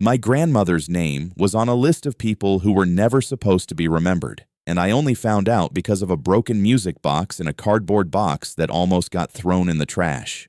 My grandmother's name was on a list of people who were never supposed to be remembered, and I only found out because of a broken music box in a cardboard box that almost got thrown in the trash.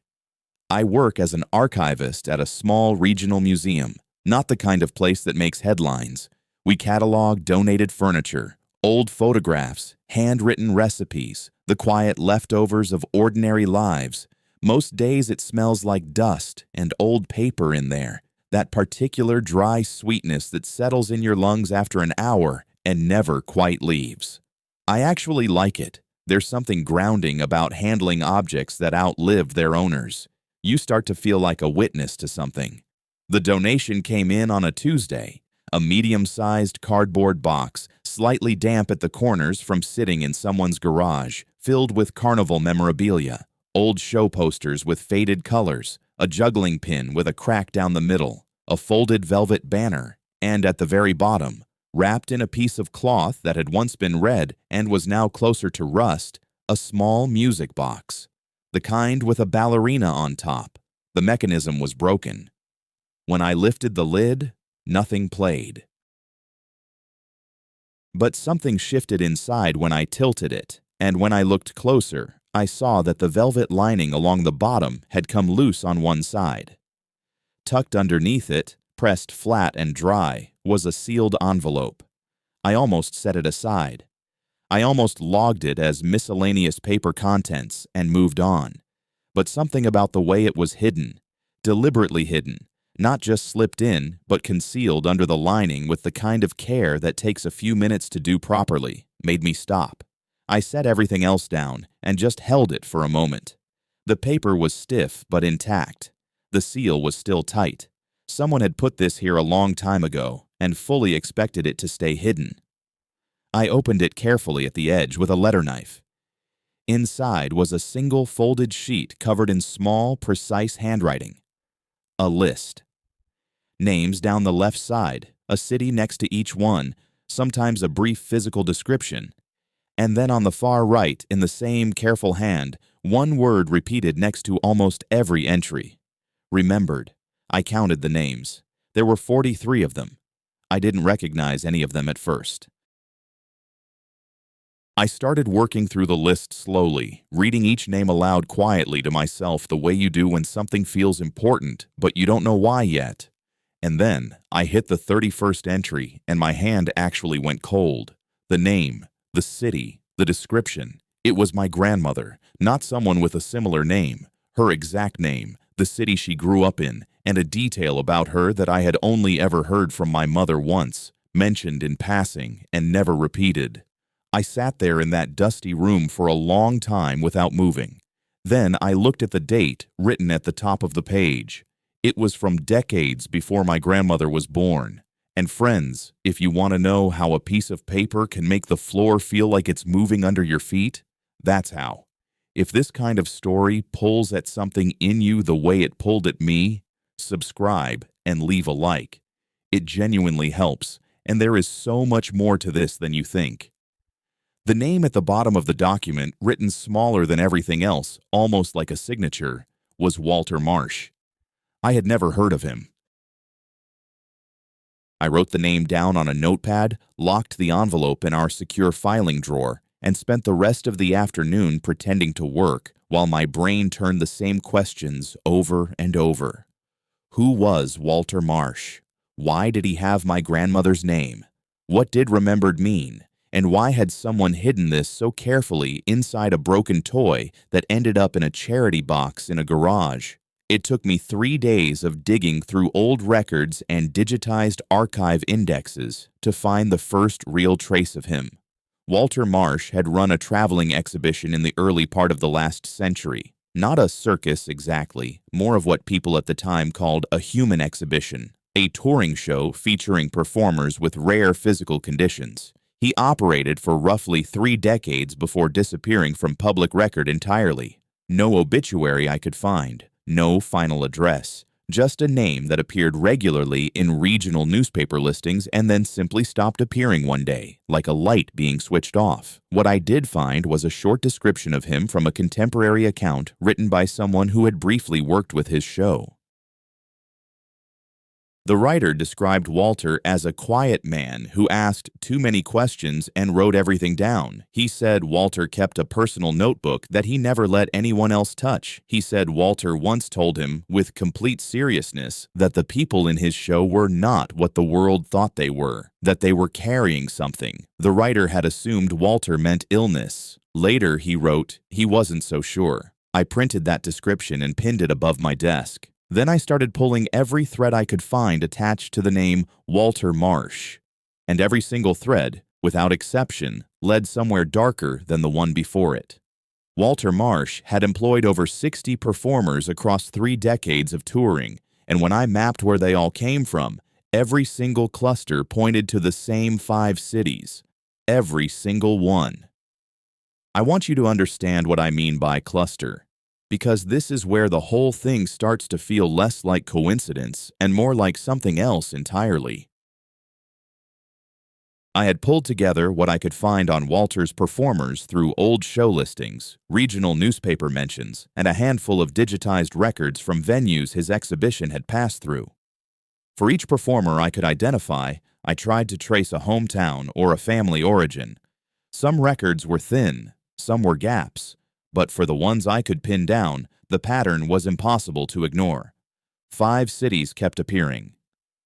I work as an archivist at a small regional museum, not the kind of place that makes headlines. We catalog donated furniture, old photographs, handwritten recipes, the quiet leftovers of ordinary lives. Most days it smells like dust and old paper in there, that particular dry sweetness that settles in your lungs after an hour and never quite leaves. I actually like it. There's something grounding about handling objects that outlive their owners. You start to feel like a witness to something. The donation came in on a Tuesday, a medium-sized cardboard box, slightly damp at the corners from sitting in someone's garage, filled with carnival memorabilia, old show posters with faded colors, a juggling pin with a crack down the middle, a folded velvet banner, and at the very bottom, wrapped in a piece of cloth that had once been red and was now closer to rust, a small music box. The kind with a ballerina on top. The mechanism was broken. When I lifted the lid, nothing played. But something shifted inside when I tilted it, and when I looked closer, I saw that the velvet lining along the bottom had come loose on one side. Tucked underneath it, pressed flat and dry, was a sealed envelope. I almost set it aside. I almost logged it as miscellaneous paper contents and moved on. But something about the way it was hidden, deliberately hidden, not just slipped in, but concealed under the lining with the kind of care that takes a few minutes to do properly, made me stop. I set everything else down and just held it for a moment. The paper was stiff but intact. The seal was still tight. Someone had put this here a long time ago and fully expected it to stay hidden. I opened it carefully at the edge with a letter knife. Inside was a single folded sheet covered in small, precise handwriting. A list. Names down the left side, a city next to each one, sometimes a brief physical description. And then on the far right, in the same careful hand, one word repeated next to almost every entry. Remembered. I counted the names. There were 43 of them. I didn't recognize any of them at first. I started working through the list slowly, reading each name aloud quietly to myself the way you do when something feels important, but you don't know why yet. And then I hit the 31st entry, and my hand actually went cold. The name, the city, the description. It was my grandmother, not someone with a similar name. Her exact name, the city she grew up in, and a detail about her that I had only ever heard from my mother once, mentioned in passing and never repeated. I sat there in that dusty room for a long time without moving. Then I looked at the date written at the top of the page. It was from decades before my grandmother was born. And friends, if you want to know how a piece of paper can make the floor feel like it's moving under your feet, that's how. If this kind of story pulls at something in you the way it pulled at me, subscribe and leave a like. It genuinely helps, and there is so much more to this than you think. The name at the bottom of the document, written smaller than everything else, almost like a signature, was Walter Marsh. I had never heard of him. I wrote the name down on a notepad, locked the envelope in our secure filing drawer, and spent the rest of the afternoon pretending to work while my brain turned the same questions over and over. Who was Walter Marsh? Why did he have my grandmother's name? What did remembered mean? And why had someone hidden this so carefully inside a broken toy that ended up in a charity box in a garage? It took me 3 days of digging through old records and digitized archive indexes to find the first real trace of him. Walter Marsh had run a traveling exhibition in the early part of the last century. Not a circus exactly, more of what people at the time called a human exhibition, a touring show featuring performers with rare physical conditions. He operated for roughly 3 decades before disappearing from public record entirely. No obituary I could find, no final address, just a name that appeared regularly in regional newspaper listings and then simply stopped appearing one day, like a light being switched off. What I did find was a short description of him from a contemporary account written by someone who had briefly worked with his show. The writer described Walter as a quiet man who asked too many questions and wrote everything down. He said Walter kept a personal notebook that he never let anyone else touch. He said Walter once told him, with complete seriousness, that the people in his show were not what the world thought they were, that they were carrying something. The writer had assumed Walter meant illness. Later, he wrote, he wasn't so sure. I printed that description and pinned it above my desk. Then I started pulling every thread I could find attached to the name Walter Marsh. And every single thread, without exception, led somewhere darker than the one before it. Walter Marsh had employed over 60 performers across 3 decades of touring, and when I mapped where they all came from, every single cluster pointed to the same 5 cities. Every single one. I want you to understand what I mean by cluster, because this is where the whole thing starts to feel less like coincidence and more like something else entirely. I had pulled together what I could find on Walter's performers through old show listings, regional newspaper mentions, and a handful of digitized records from venues his exhibition had passed through. For each performer I could identify, I tried to trace a hometown or a family origin. Some records were thin, some were gaps, but for the ones I could pin down, the pattern was impossible to ignore. 5 cities kept appearing,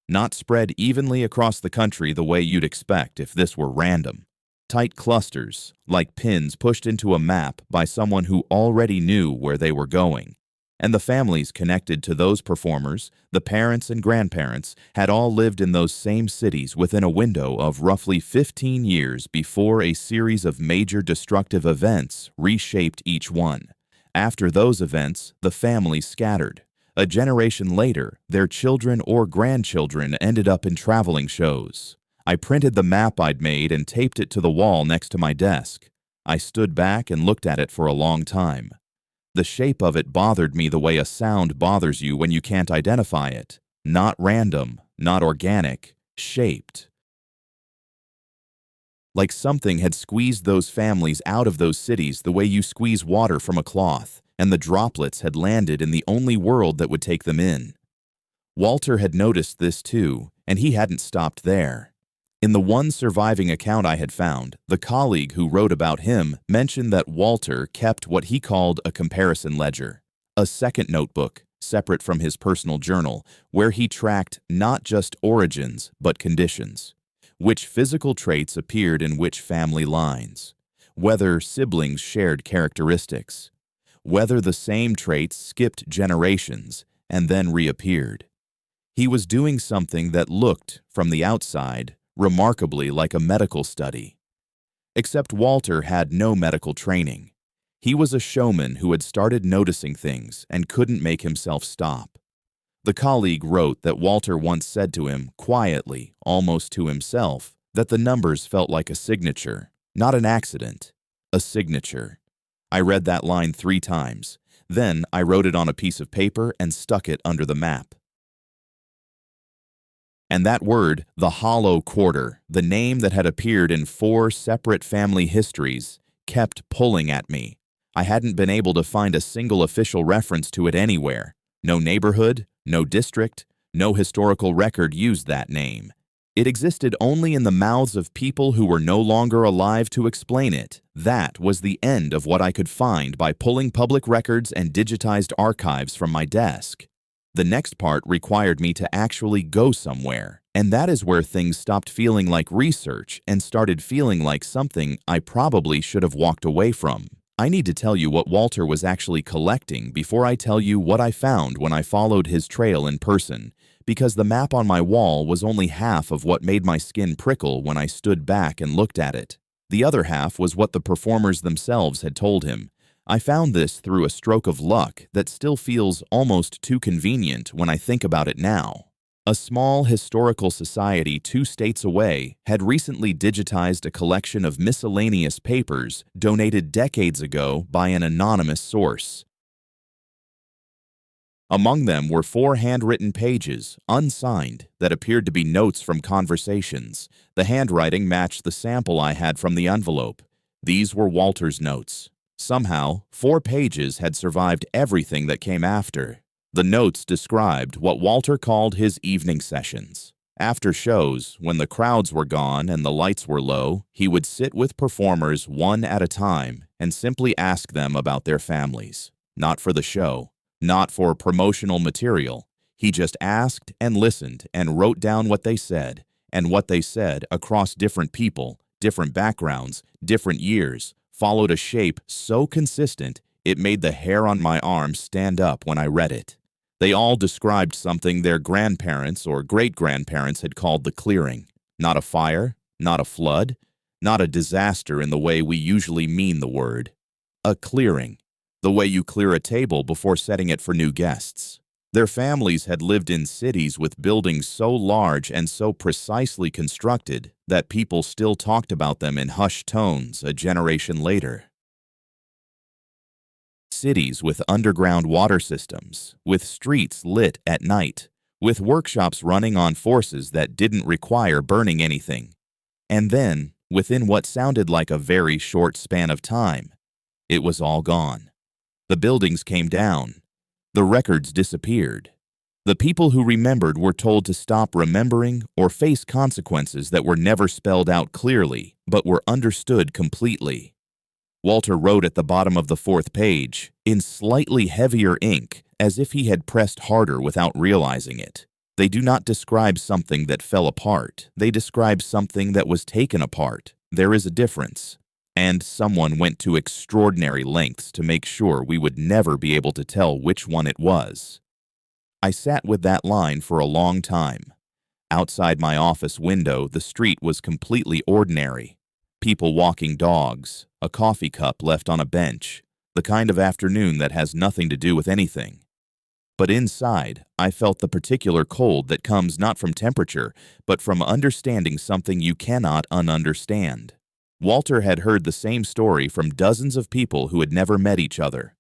not spread evenly across the country the way you'd expect if this were random. Tight clusters, like pins pushed into a map by someone who already knew where they were going. And the families connected to those performers, the parents and grandparents, had all lived in those same cities within a window of roughly 15 years before a series of major destructive events reshaped each one. After those events, the families scattered. A generation later, their children or grandchildren ended up in traveling shows. I printed the map I'd made and taped it to the wall next to my desk. I stood back and looked at it for a long time. The shape of it bothered me the way a sound bothers you when you can't identify it. Not random, not organic, shaped. Like something had squeezed those families out of those cities the way you squeeze water from a cloth, and the droplets had landed in the only world that would take them in. Walter had noticed this too, and he hadn't stopped there. In the one surviving account I had found, the colleague who wrote about him mentioned that Walter kept what he called a comparison ledger, a second notebook, separate from his personal journal, where he tracked not just origins, but conditions. Which physical traits appeared in which family lines, whether siblings shared characteristics, whether the same traits skipped generations and then reappeared. He was doing something that looked, from the outside, remarkably like a medical study. Except Walter had no medical training. He was a showman who had started noticing things and couldn't make himself stop. The colleague wrote that Walter once said to him, quietly, almost to himself, that the numbers felt like a signature, not an accident, a signature. I read that line 3 times. Then I wrote it on a piece of paper and stuck it under the map. And that word, the hollow quarter, the name that had appeared in 4 separate family histories, kept pulling at me. I hadn't been able to find a single official reference to it anywhere. No neighborhood, no district, no historical record used that name. It existed only in the mouths of people who were no longer alive to explain it. That was the end of what I could find by pulling public records and digitized archives from my desk. The next part required me to actually go somewhere, and that is where things stopped feeling like research and started feeling like something I probably should have walked away from. I need to tell you what Walter was actually collecting before I tell you what I found when I followed his trail in person, because the map on my wall was only half of what made my skin prickle when I stood back and looked at it. The other half was what the performers themselves had told him. I found this through a stroke of luck that still feels almost too convenient when I think about it now. A small historical society 2 states away had recently digitized a collection of miscellaneous papers donated decades ago by an anonymous source. Among them were 4 handwritten pages, unsigned, that appeared to be notes from conversations. The handwriting matched the sample I had from the envelope. These were Walter's notes. Somehow, 4 pages had survived everything that came after. The notes described what Walter called his evening sessions. After shows, when the crowds were gone and the lights were low, he would sit with performers one at a time and simply ask them about their families. Not for the show, not for promotional material. He just asked and listened and wrote down what they said, and what they said across different people, different backgrounds, different years, followed a shape so consistent it made the hair on my arm stand up when I read it. They all described something their grandparents or great-grandparents had called the clearing. Not a fire, not a flood, not a disaster in the way we usually mean the word. A clearing, the way you clear a table before setting it for new guests. Their families had lived in cities with buildings so large and so precisely constructed that people still talked about them in hushed tones a generation later. Cities with underground water systems, with streets lit at night, with workshops running on forces that didn't require burning anything. And then, within what sounded like a very short span of time, it was all gone. The buildings came down. The records disappeared. The people who remembered were told to stop remembering or face consequences that were never spelled out clearly, but were understood completely. Walter wrote at the bottom of the 4th page, in slightly heavier ink, as if he had pressed harder without realizing it. They do not describe something that fell apart. They describe something that was taken apart. There is a difference. And someone went to extraordinary lengths to make sure we would never be able to tell which one it was. I sat with that line for a long time. Outside my office window, the street was completely ordinary. People walking dogs, a coffee cup left on a bench, the kind of afternoon that has nothing to do with anything. But inside, I felt the particular cold that comes not from temperature, but from understanding something you cannot ununderstand. Walter had heard the same story from dozens of people who had never met each other.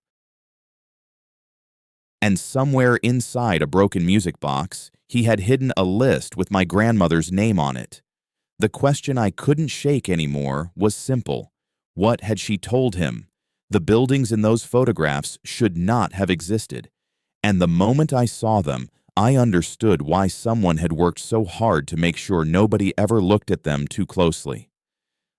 And somewhere inside a broken music box, he had hidden a list with my grandmother's name on it. The question I couldn't shake anymore was simple. What had she told him? The buildings in those photographs should not have existed. And the moment I saw them, I understood why someone had worked so hard to make sure nobody ever looked at them too closely.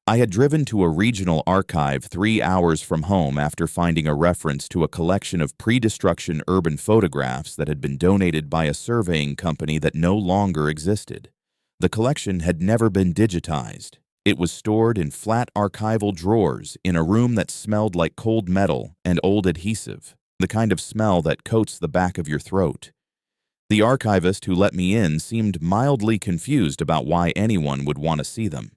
I had driven to a regional archive 3 hours from home after finding a reference to a collection of pre-destruction urban photographs that had been donated by a surveying company that no longer existed. The collection had never been digitized. It was stored in flat archival drawers in a room that smelled like cold metal and old adhesive, the kind of smell that coats the back of your throat. The archivist who let me in seemed mildly confused about why anyone would want to see them.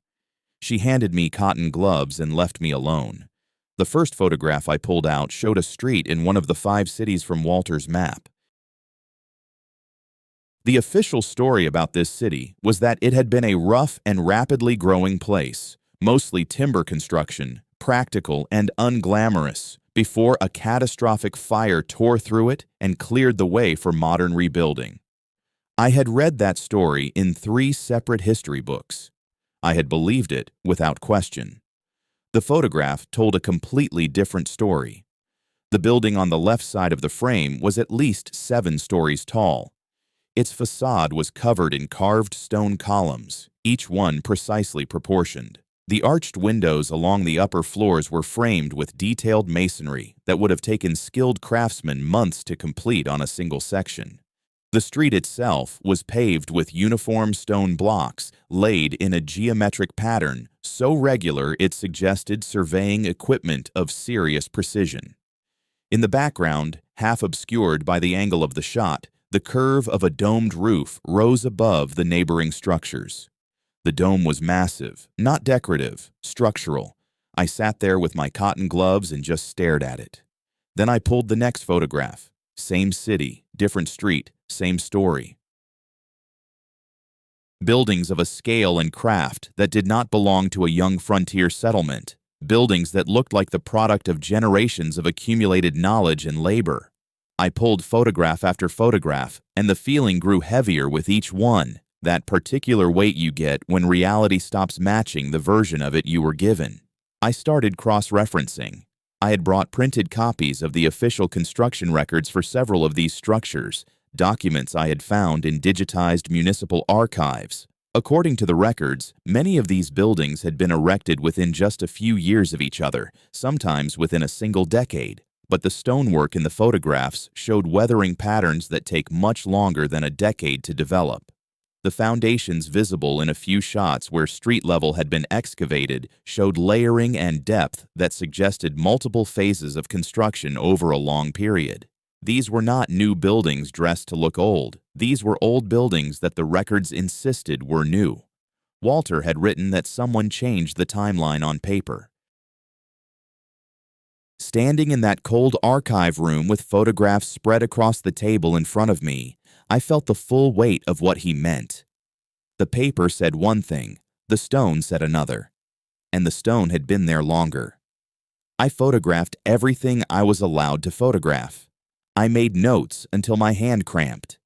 She handed me cotton gloves and left me alone. The first photograph I pulled out showed a street in one of the 5 cities from Walter's map. The official story about this city was that it had been a rough and rapidly growing place, mostly timber construction, practical and unglamorous, before a catastrophic fire tore through it and cleared the way for modern rebuilding. I had read that story in 3 separate history books. I had believed it without question. The photograph told a completely different story. The building on the left side of the frame was at least 7 stories tall. Its facade was covered in carved stone columns, each one precisely proportioned. The arched windows along the upper floors were framed with detailed masonry that would have taken skilled craftsmen months to complete on a single section. The street itself was paved with uniform stone blocks laid in a geometric pattern so regular it suggested surveying equipment of serious precision. In the background, half obscured by the angle of the shot, the curve of a domed roof rose above the neighboring structures. The dome was massive, not decorative, structural. I sat there with my cotton gloves and just stared at it. Then I pulled the next photograph. Same city, different street, same story. Buildings of a scale and craft that did not belong to a young frontier settlement. Buildings that looked like the product of generations of accumulated knowledge and labor. I pulled photograph after photograph, and the feeling grew heavier with each one, that particular weight you get when reality stops matching the version of it you were given. I started cross-referencing. I had brought printed copies of the official construction records for several of these structures, documents I had found in digitized municipal archives. According to the records, many of these buildings had been erected within just a few years of each other, sometimes within a single decade. But the stonework in the photographs showed weathering patterns that take much longer than a decade to develop. The foundations visible in a few shots where street level had been excavated showed layering and depth that suggested multiple phases of construction over a long period. These were not new buildings dressed to look old. These were old buildings that the records insisted were new. Walter had written that someone changed the timeline on paper. Standing in that cold archive room with photographs spread across the table in front of me, I felt the full weight of what he meant. The paper said one thing, the stone said another, and the stone had been there longer. I photographed everything I was allowed to photograph. I made notes until my hand cramped.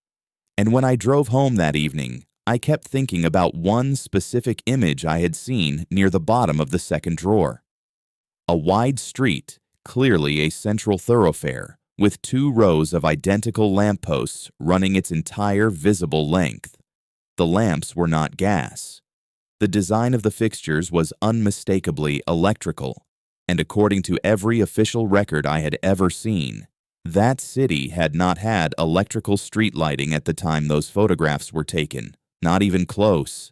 And when I drove home that evening, I kept thinking about one specific image I had seen near the bottom of the second drawer. A wide street, clearly a central thoroughfare, with 2 rows of identical lampposts running its entire visible length. The lamps were not gas. The design of the fixtures was unmistakably electrical, and according to every official record I had ever seen, that city had not had electrical street lighting at the time those photographs were taken, not even close.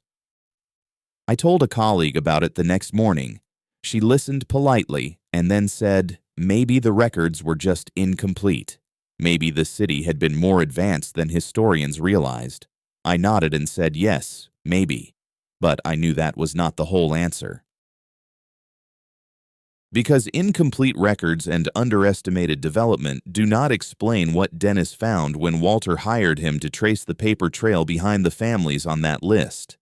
I told a colleague about it the next morning. She listened politely and then said, maybe the records were just incomplete. Maybe the city had been more advanced than historians realized. I nodded and said yes, maybe, but I knew that was not the whole answer. Because incomplete records and underestimated development do not explain what Dennis found when Walter hired him to trace the paper trail behind the families on that list.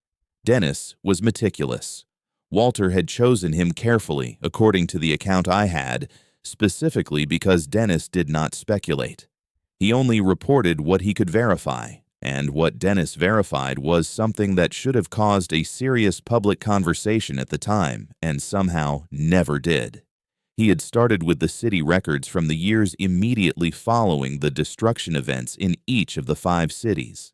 Dennis was meticulous. Walter had chosen him carefully, according to the account I had, specifically because Dennis did not speculate. He only reported what he could verify, and what Dennis verified was something that should have caused a serious public conversation at the time, and somehow never did. He had started with the city records from the years immediately following the destruction events in each of the 5 cities.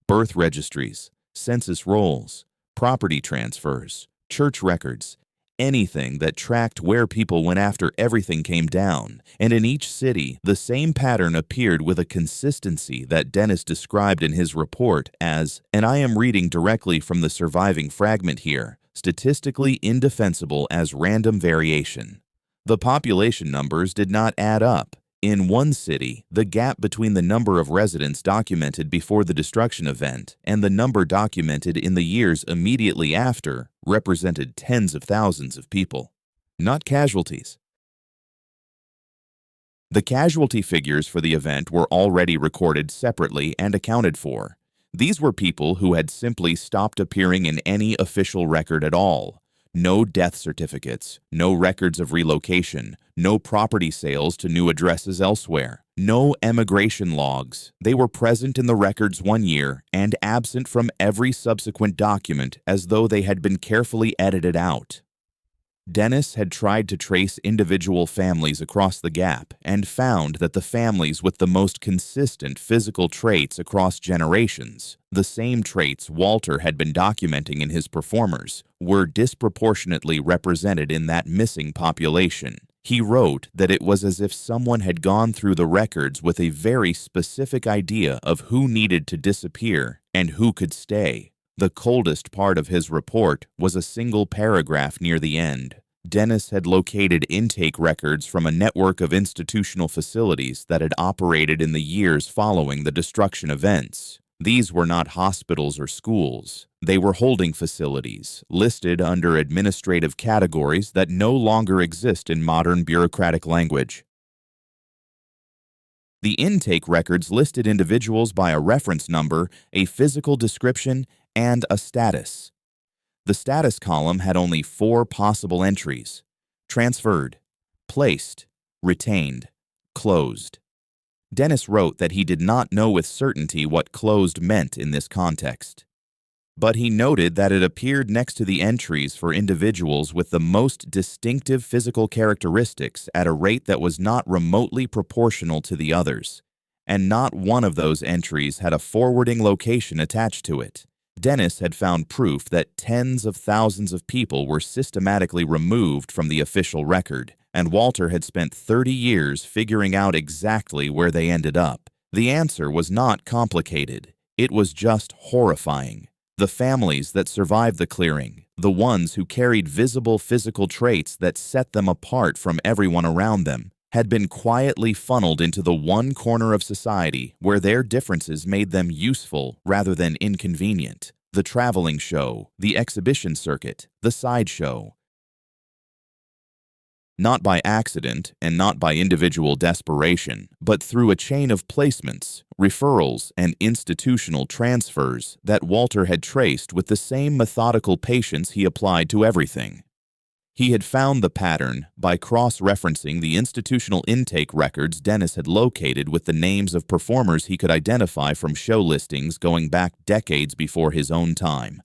Birth registries, census rolls, property transfers, church records, anything that tracked where people went after everything came down, and in each city, the same pattern appeared with a consistency that Dennis described in his report as, and I am reading directly from the surviving fragment here, statistically indefensible as random variation. The population numbers did not add up. In one city, the gap between the number of residents documented before the destruction event and the number documented in the years immediately after represented tens of thousands of people, not casualties. The casualty figures for the event were already recorded separately and accounted for. These were people who had simply stopped appearing in any official record at all. No death certificates, no records of relocation, no property sales to new addresses elsewhere, no emigration logs. They were present in the records one year and absent from every subsequent document as though they had been carefully edited out. Dennis had tried to trace individual families across the gap and found that the families with the most consistent physical traits across generations, the same traits Walter had been documenting in his performers, were disproportionately represented in that missing population. He wrote that it was as if someone had gone through the records with a very specific idea of who needed to disappear and who could stay. The coldest part of his report was a single paragraph near the end. Dennis had located intake records from a network of institutional facilities that had operated in the years following the destruction events. These were not hospitals or schools. They were holding facilities, listed under administrative categories that no longer exist in modern bureaucratic language. The intake records listed individuals by a reference number, a physical description, and a status. The status column had only 4 possible entries: transferred, placed, retained, closed. Dennis wrote that he did not know with certainty what closed meant in this context. but he noted that it appeared next to the entries for individuals with the most distinctive physical characteristics at a rate that was not remotely proportional to the others, and not one of those entries had a forwarding location attached to it. Dennis had found proof that tens of thousands of people were systematically removed from the official record, and Walter had spent 30 years figuring out exactly where they ended up. The answer was not complicated. It was just horrifying. The families that survived the clearing, the ones who carried visible physical traits that set them apart from everyone around them, had been quietly funneled into the one corner of society where their differences made them useful rather than inconvenient: the traveling show, the exhibition circuit, the sideshow. Not by accident and not by individual desperation, but through a chain of placements, referrals, and institutional transfers that Walter had traced with the same methodical patience he applied to everything. He had found the pattern by cross-referencing the institutional intake records Dennis had located with the names of performers he could identify from show listings going back decades before his own time.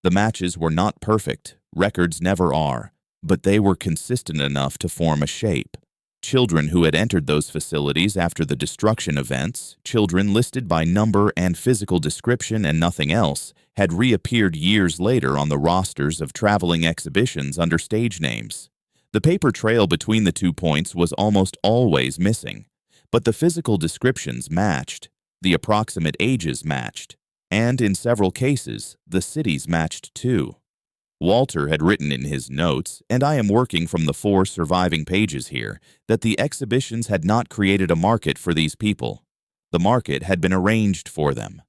The matches were not perfect, records never are, but they were consistent enough to form a shape. Children who had entered those facilities after the destruction events, children listed by number and physical description and nothing else, had reappeared years later on the rosters of traveling exhibitions under stage names. The paper trail between the 2 points was almost always missing, but the physical descriptions matched, the approximate ages matched, and in several cases, the cities matched too. Walter had written in his notes, and I am working from the 4 surviving pages here, that the exhibitions had not created a market for these people. The market had been arranged for them.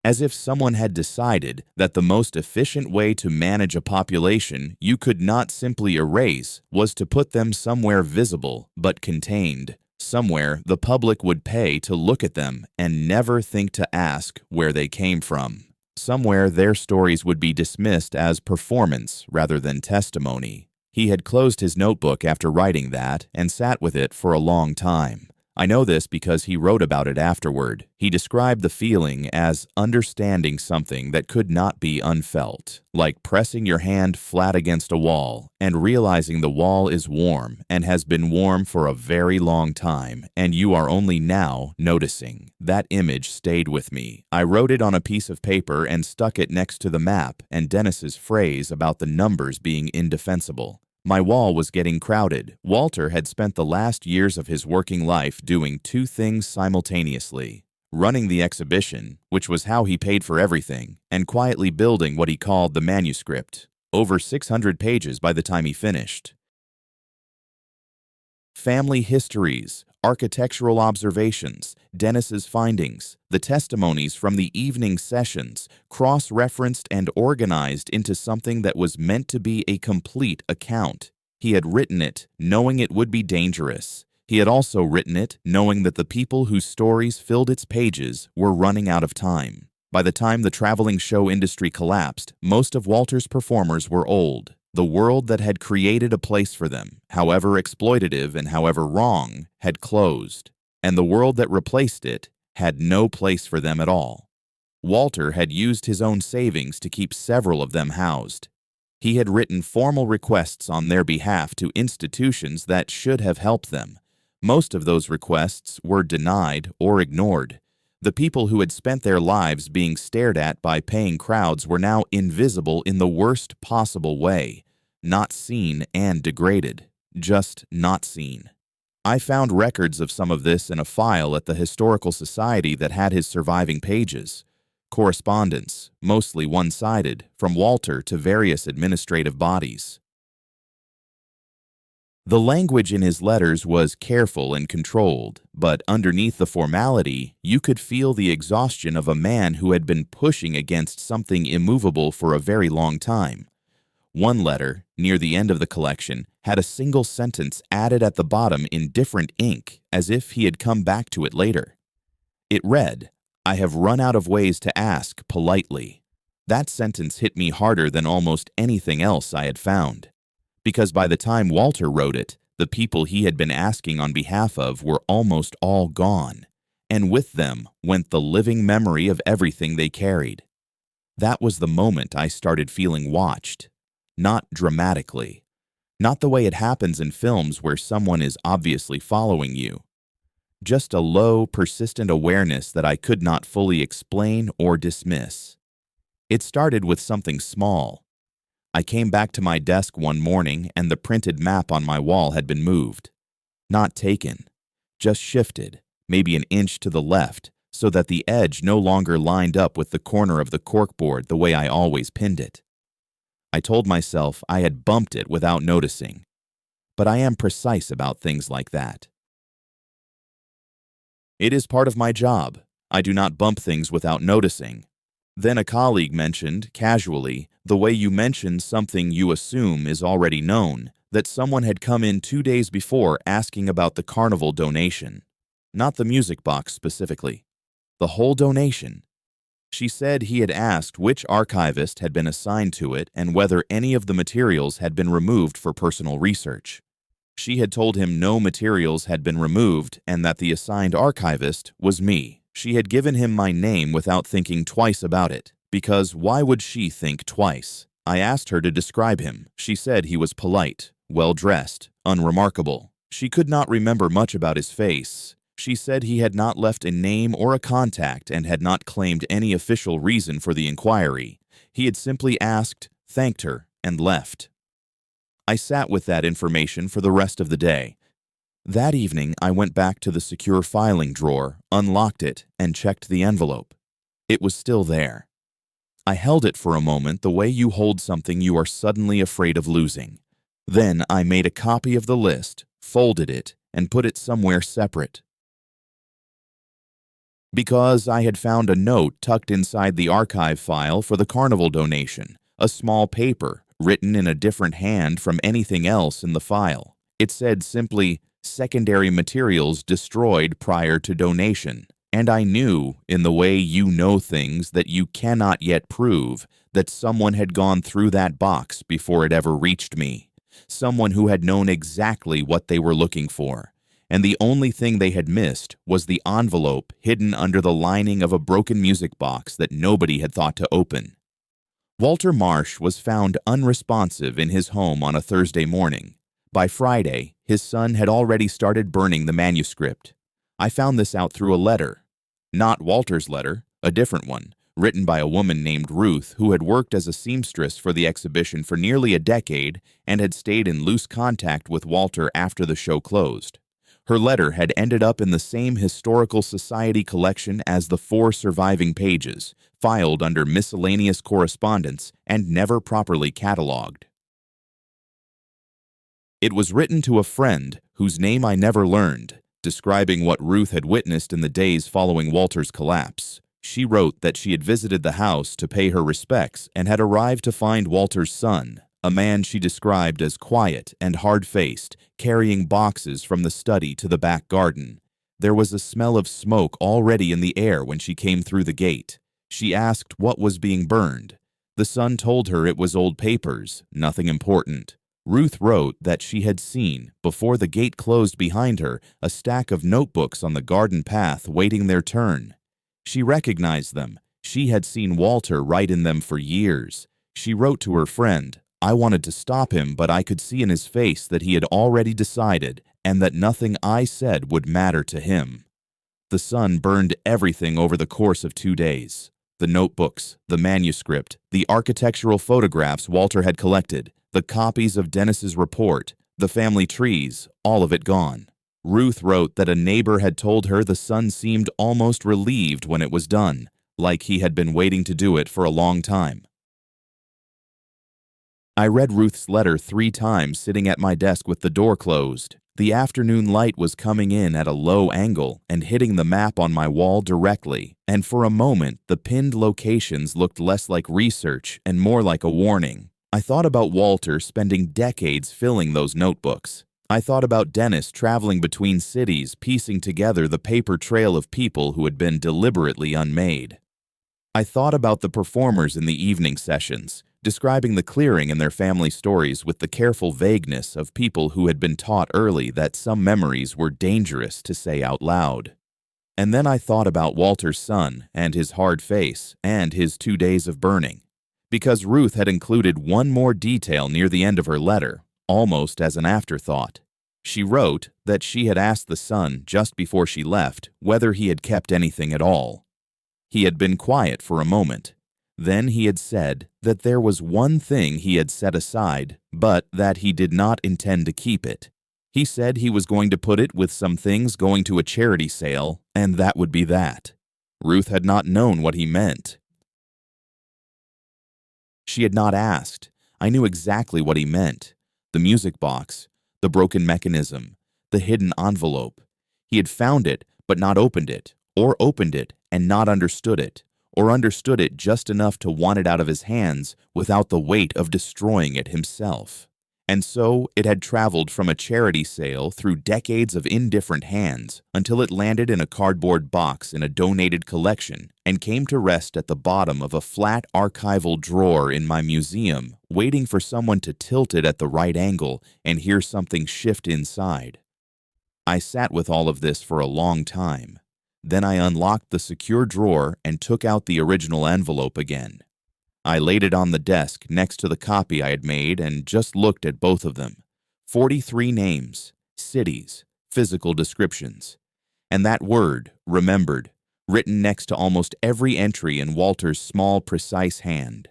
As if someone had decided that the most efficient way to manage a population you could not simply erase was to put them somewhere visible but contained, somewhere the public would pay to look at them and never think to ask where they came from. Somewhere their stories would be dismissed as performance rather than testimony. He had closed his notebook after writing that and sat with it for a long time. I know this because he wrote about it afterward. He described the feeling as understanding something that could not be unfelt, like pressing your hand flat against a wall and realizing the wall is warm and has been warm for a very long time, and you are only now noticing. That image stayed with me. I wrote it on a piece of paper and stuck it next to the map and Dennis's phrase about the numbers being indefensible. My wall was getting crowded. Walter had spent the last years of his working life doing 2 things simultaneously: running the exhibition, which was how he paid for everything, and quietly building what he called the manuscript, over 600 pages by the time he finished. Family histories, architectural observations, Dennis's findings, the testimonies from the evening sessions, cross-referenced and organized into something that was meant to be a complete account. He had written it, knowing it would be dangerous. He had also written it, knowing that the people whose stories filled its pages were running out of time. By the time the traveling show industry collapsed, most of Walter's performers were old. The world that had created a place for them, however exploitative and however wrong, had closed, and the world that replaced it had no place for them at all. Walter had used his own savings to keep several of them housed. He had written formal requests on their behalf to institutions that should have helped them. Most of those requests were denied or ignored. The people who had spent their lives being stared at by paying crowds were now invisible in the worst possible way. Not seen and degraded, just not seen. I found records of some of this in a file at the Historical Society that had his surviving pages. Correspondence, mostly one-sided, from Walter to various administrative bodies. The language in his letters was careful and controlled, but underneath the formality, you could feel the exhaustion of a man who had been pushing against something immovable for a very long time. One letter, near the end of the collection, had a single sentence added at the bottom in different ink, as if he had come back to it later. It read, "I have run out of ways to ask politely." That sentence hit me harder than almost anything else I had found, because by the time Walter wrote it, the people he had been asking on behalf of were almost all gone, and with them went the living memory of everything they carried. That was the moment I started feeling watched. Not dramatically. Not the way it happens in films where someone is obviously following you. Just a low, persistent awareness that I could not fully explain or dismiss. It started with something small. I came back to my desk one morning and the printed map on my wall had been moved. Not taken, just shifted, maybe an inch to the left, so that the edge no longer lined up with the corner of the corkboard the way I always pinned it. I told myself I had bumped it without noticing, but I am precise about things like that. It is part of my job. I do not bump things without noticing. Then a colleague mentioned, casually, the way you mention something you assume is already known, that someone had come in 2 days before asking about the carnival donation. Not the music box specifically. The whole donation. She said he had asked which archivist had been assigned to it and whether any of the materials had been removed for personal research. She had told him no materials had been removed and that the assigned archivist was me. She had given him my name without thinking twice about it, because why would she think twice? I asked her to describe him. She said he was polite, well-dressed, unremarkable. She could not remember much about his face. She said he had not left a name or a contact and had not claimed any official reason for the inquiry. He had simply asked, thanked her, and left. I sat with that information for the rest of the day. That evening, I went back to the secure filing drawer, unlocked it, and checked the envelope. It was still there. I held it for a moment the way you hold something you are suddenly afraid of losing. Then I made a copy of the list, folded it, and put it somewhere separate. Because I had found a note tucked inside the archive file for the carnival donation, a small paper written in a different hand from anything else in the file. It said simply, "Secondary materials destroyed prior to donation." And I knew, in the way you know things that you cannot yet prove, that someone had gone through that box before it ever reached me. Someone who had known exactly what they were looking for. And the only thing they had missed was the envelope hidden under the lining of a broken music box that nobody had thought to open. Walter Marsh was found unresponsive in his home on a Thursday morning. By Friday, his son had already started burning the manuscript. I found this out through a letter. Not Walter's letter, a different one, written by a woman named Ruth who had worked as a seamstress for the exhibition for nearly a decade and had stayed in loose contact with Walter after the show closed. Her letter had ended up in the same Historical Society collection as the 4 surviving pages, filed under miscellaneous correspondence and never properly cataloged. It was written to a friend whose name I never learned, describing what Ruth had witnessed in the days following Walter's collapse. She wrote that she had visited the house to pay her respects and had arrived to find Walter's son, a man she described as quiet and hard-faced, carrying boxes from the study to the back garden. There was a smell of smoke already in the air when she came through the gate. She asked what was being burned. The son told her it was old papers, nothing important. Ruth wrote that she had seen, before the gate closed behind her, a stack of notebooks on the garden path waiting their turn. She recognized them. She had seen Walter write in them for years. She wrote to her friend, "I wanted to stop him, but I could see in his face that he had already decided and that nothing I said would matter to him." The son burned everything over the course of 2 days. The notebooks, the manuscript, the architectural photographs Walter had collected, the copies of Dennis's report, the family trees, all of it gone. Ruth wrote that a neighbor had told her the son seemed almost relieved when it was done, like he had been waiting to do it for a long time. I read Ruth's letter 3 times sitting at my desk with the door closed. The afternoon light was coming in at a low angle and hitting the map on my wall directly, and for a moment the pinned locations looked less like research and more like a warning. I thought about Walter spending decades filling those notebooks. I thought about Dennis traveling between cities, piecing together the paper trail of people who had been deliberately unmade. I thought about the performers in the evening sessions, describing the clearing in their family stories with the careful vagueness of people who had been taught early that some memories were dangerous to say out loud. And then I thought about Walter's son and his hard face and his 2 days of burning, because Ruth had included one more detail near the end of her letter, almost as an afterthought. She wrote that she had asked the son just before she left whether he had kept anything at all. He had been quiet for a moment. Then he had said that there was one thing he had set aside, but that he did not intend to keep it. He said he was going to put it with some things going to a charity sale, and that would be that. Ruth had not known what he meant. She had not asked. I knew exactly what he meant. The music box, the broken mechanism, the hidden envelope. He had found it, but not opened it, or opened it and not understood it, or understood it just enough to want it out of his hands without the weight of destroying it himself. And so it had traveled from a charity sale through decades of indifferent hands until it landed in a cardboard box in a donated collection and came to rest at the bottom of a flat archival drawer in my museum, waiting for someone to tilt it at the right angle and hear something shift inside. I sat with all of this for a long time. Then I unlocked the secure drawer and took out the original envelope again. I laid it on the desk next to the copy I had made and just looked at both of them. 43 names, cities, physical descriptions. And that word, remembered, written next to almost every entry in Walter's small, precise hand.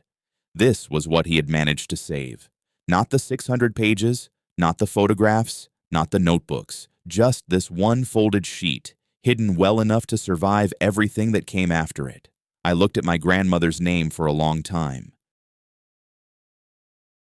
This was what he had managed to save. Not the 600 pages, not the photographs, not the notebooks, just this one folded sheet, hidden well enough to survive everything that came after it. I looked at my grandmother's name for a long time.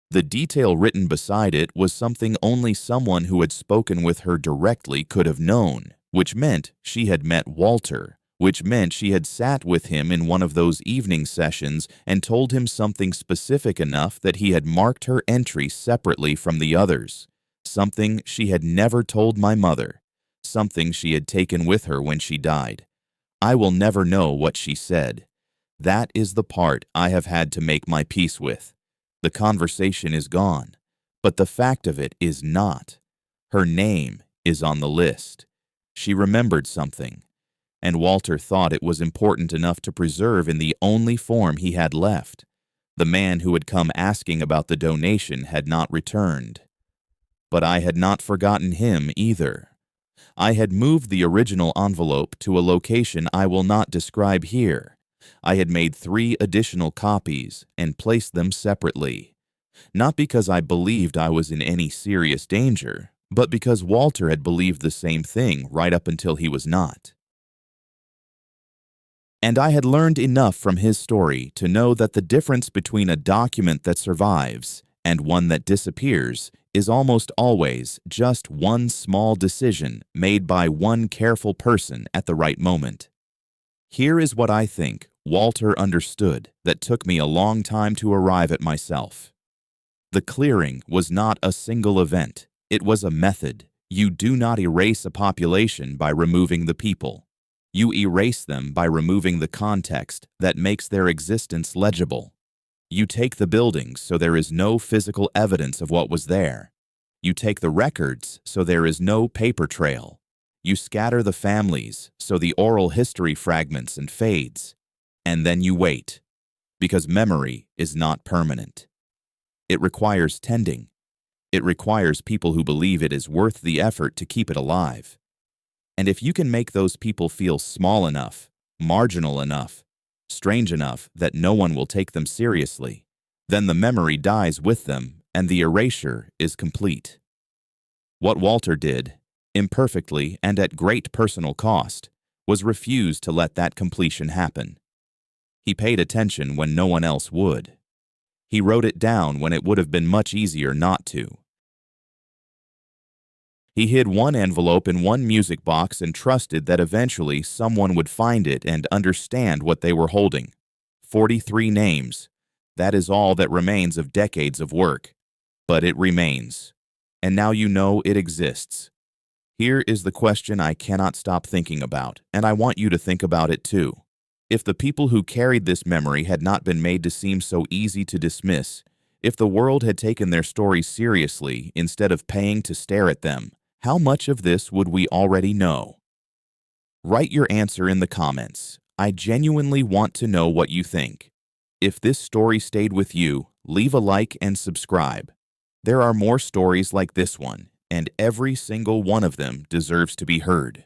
The detail written beside it was something only someone who had spoken with her directly could have known, which meant she had met Walter, which meant she had sat with him in one of those evening sessions and told him something specific enough that he had marked her entry separately from the others, something she had never told my mother, something she had taken with her when she died. I will never know what she said. That is the part I have had to make my peace with. The conversation is gone, but the fact of it is not. Her name is on the list. She remembered something, and Walter thought it was important enough to preserve in the only form he had left. The man who had come asking about the donation had not returned. But I had not forgotten him either. I had moved the original envelope to a location I will not describe here. I had made 3 additional copies and placed them separately. Not because I believed I was in any serious danger, but because Walter had believed the same thing right up until he was not. And I had learned enough from his story to know that the difference between a document that survives and one that disappears is almost always just one small decision made by one careful person at the right moment. Here is what I think Walter understood that took me a long time to arrive at myself. The clearing was not a single event. It was a method. You do not erase a population by removing the people. You erase them by removing the context that makes their existence legible. You take the buildings so there is no physical evidence of what was there. You take the records so there is no paper trail. You scatter the families so the oral history fragments and fades. And then you wait, because memory is not permanent. It requires tending. It requires people who believe it is worth the effort to keep it alive. And if you can make those people feel small enough, marginal enough, strange enough that no one will take them seriously, then the memory dies with them and the erasure is complete. What Walter did, imperfectly and at great personal cost, was refuse to let that completion happen. He paid attention when no one else would. He wrote it down when it would have been much easier not to. He hid one envelope in one music box and trusted that eventually someone would find it and understand what they were holding. 43 names. That is all that remains of decades of work. But it remains. And now you know it exists. Here is the question I cannot stop thinking about, and I want you to think about it too. If the people who carried this memory had not been made to seem so easy to dismiss, if the world had taken their stories seriously instead of paying to stare at them, how much of this would we already know? Write your answer in the comments. I genuinely want to know what you think. If this story stayed with you, leave a like and subscribe. There are more stories like this one, and every single one of them deserves to be heard.